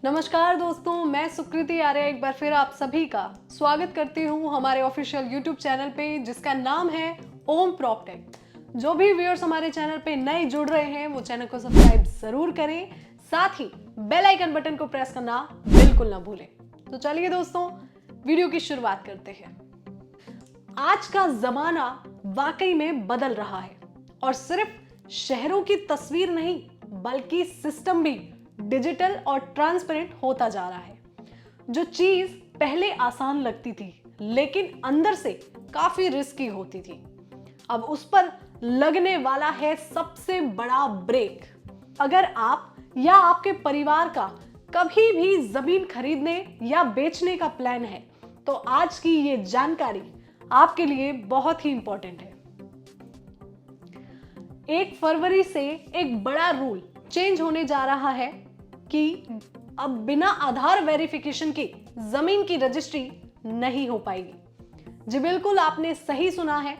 नमस्कार दोस्तों, मैं सुकृति आर्य एक बार फिर आप सभी का स्वागत करती हूँ हमारे ऑफिशियल यूट्यूब चैनल पे जिसका नाम है ओम प्रॉपटेक। जो भी व्यूअर्स हमारे चैनल पे नए जुड़ रहे हैं वो चैनल को सब्सक्राइब जरूर करें, साथ ही बेल आइकन बटन को प्रेस करना बिल्कुल ना भूलें। तो चलिए दोस्तों, वीडियो की शुरुआत करते हैं। आज का जमाना वाकई में बदल रहा है और सिर्फ शहरों की तस्वीर नहीं बल्कि सिस्टम भी डिजिटल और ट्रांसपेरेंट होता जा रहा है। जो चीज पहले आसान लगती थी लेकिन अंदर से काफी रिस्की होती थी, अब उस पर लगने वाला है सबसे बड़ा ब्रेक। अगर आप या आपके परिवार का कभी भी जमीन खरीदने या बेचने का प्लान है तो आज की ये जानकारी आपके लिए बहुत ही इंपॉर्टेंट है। 1 फरवरी से एक बड़ा रूल चेंज होने जा रहा है कि अब बिना आधार वेरिफिकेशन के जमीन की रजिस्ट्री नहीं हो पाएगी। जी बिल्कुल, आपने सही सुना है।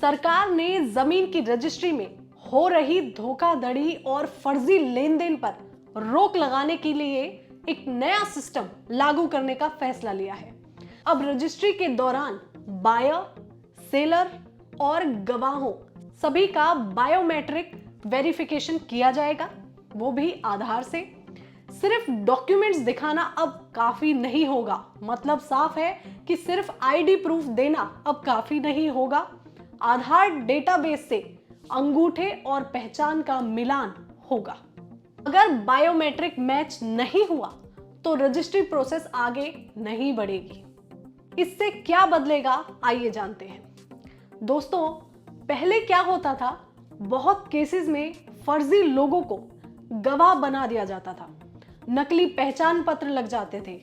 सरकार ने जमीन की रजिस्ट्री में हो रही धोखाधड़ी और फर्जी लेन देन पर रोक लगाने के लिए एक नया सिस्टम लागू करने का फैसला लिया है। अब रजिस्ट्री के दौरान बायर, सेलर और गवाहों सभी का बायोमेट्रिक वेरिफिकेशन किया जाएगा, वो भी आधार से। सिर्फ डॉक्यूमेंट्स दिखाना अब काफी नहीं होगा, मतलब साफ है कि सिर्फ आईडी प्रूफ देना अब काफी नहीं होगा। आधार डेटाबेस से अंगूठे और पहचान का मिलान होगा। अगर बायोमेट्रिक मैच नहीं हुआ तो रजिस्ट्री प्रोसेस आगे नहीं बढ़ेगी। इससे क्या बदलेगा, आइए जानते हैं। दोस्तों, पहले क्या होता था, बहुत केसेस में फर्जी लोगों को गवाह बना दिया जाता था, नकली पहचान पत्र लग जाते थे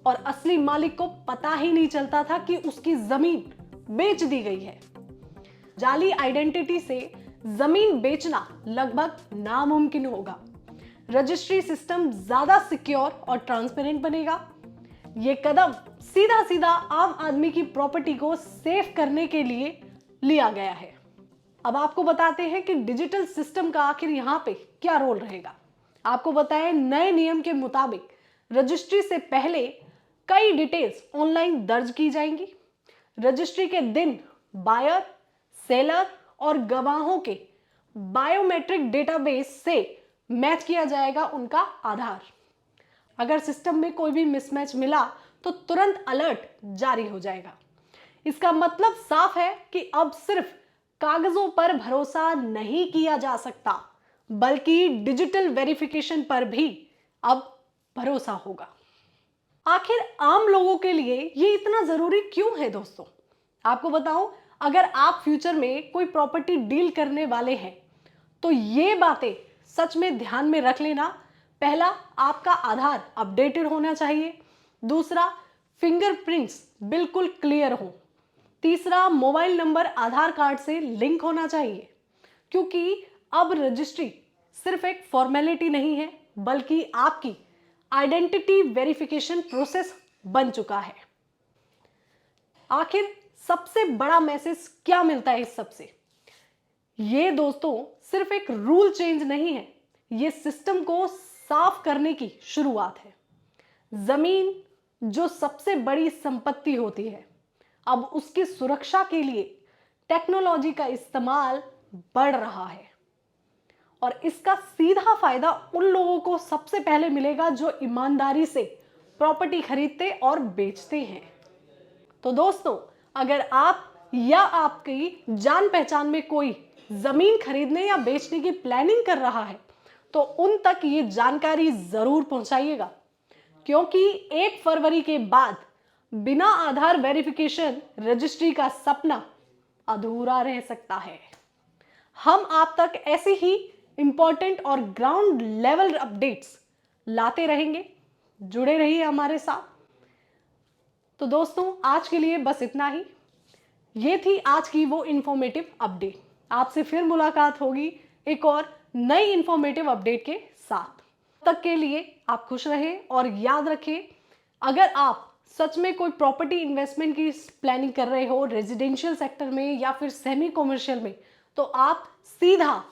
और असली मालिक को पता ही नहीं चलता था कि उसकी जमीन बेच दी गई है। जाली आइडेंटिटी से जमीन बेचना लगभग नामुमकिन होगा। रजिस्ट्री सिस्टम ज्यादा सिक्योर और ट्रांसपेरेंट बनेगा। यह कदम सीधा सीधा आम आदमी की प्रॉपर्टी को सेफ करने के लिए लिया गया है। अब आपको बताते हैं कि डिजिटल सिस्टम का आखिर यहां पे क्या रोल रहेगा। आपको बताएं, नए नियम के मुताबिक रजिस्ट्री से पहले कई डिटेल्स ऑनलाइन दर्ज की जाएंगी। रजिस्ट्री के दिन बायर, सेलर और गवाहों के बायोमेट्रिक डेटाबेस से मैच किया जाएगा उनका आधार। अगर सिस्टम में कोई भी मिसमैच मिला तो तुरंत अलर्ट जारी हो जाएगा। इसका मतलब साफ है कि अब सिर्फ कागजों पर भरोसा नहीं किया जा सकता बल्कि डिजिटल वेरिफिकेशन पर भी अब भरोसा होगा। आखिर आम लोगों के लिए ये इतना जरूरी क्यों है दोस्तों? आपको बताऊं, अगर आप फ्यूचर में कोई प्रॉपर्टी डील करने वाले हैं तो ये बातें सच में ध्यान में रख लेना। पहला, आपका आधार अपडेटेड होना चाहिए। दूसरा, फिंगरप्रिंट्स बिल्कुल क्लियर हो। तीसरा, मोबाइल नंबर आधार कार्ड से लिंक होना चाहिए, क्योंकि अब रजिस्ट्री सिर्फ एक फॉर्मेलिटी नहीं है बल्कि आपकी आइडेंटिटी वेरिफिकेशन प्रोसेस बन चुका है। आखिर सबसे बड़ा मैसेज क्या मिलता है इस सब से? ये दोस्तों सिर्फ एक रूल चेंज नहीं है, ये सिस्टम को साफ करने की शुरुआत है। जमीन जो सबसे बड़ी संपत्ति होती है, अब उसकी सुरक्षा के लिए टेक्नोलॉजी का इस्तेमाल बढ़ रहा है और इसका सीधा फायदा उन लोगों को सबसे पहले मिलेगा जो ईमानदारी से प्रॉपर्टी खरीदते और बेचते हैं। तो दोस्तों, अगर आप या आपकी जान पहचान में कोई जमीन खरीदने या बेचने की प्लानिंग कर रहा है तो उन तक ये जानकारी जरूर पहुंचाइएगा, क्योंकि 1 फरवरी के बाद बिना आधार वेरिफिकेशन रजिस्ट्री का सपना अधूरा रह सकता है। हम आप तक ऐसे ही इंपॉर्टेंट और ग्राउंड लेवल अपडेट्स लाते रहेंगे। जुड़े रहिए हमारे साथ। तो दोस्तों, आज के लिए बस इतना ही। ये थी आज की वो इंफॉर्मेटिव अपडेट। आपसे फिर मुलाकात होगी एक और नई इंफॉर्मेटिव अपडेट के साथ। तक के लिए आप खुश रहें और याद रखें, अगर आप सच में कोई प्रॉपर्टी इन्वेस्टमेंट की प्लानिंग कर रहे हो रेजिडेंशियल सेक्टर में या फिर सेमी कॉमर्शियल में, तो आप सीधा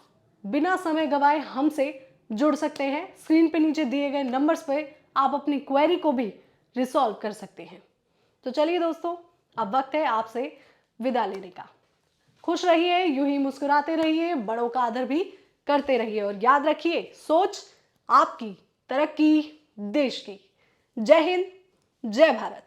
बिना समय गवाए हमसे जुड़ सकते हैं। स्क्रीन पे नीचे दिए गए नंबर्स पे आप अपनी क्वेरी को भी रिसॉल्व कर सकते हैं। तो चलिए दोस्तों, अब वक्त है आपसे विदा लेने का। खुश रहिए, यूं ही मुस्कुराते रहिए, बड़ों का आदर भी करते रहिए और याद रखिए, सोच आपकी, तरक्की देश की। जय हिंद, जय भारत।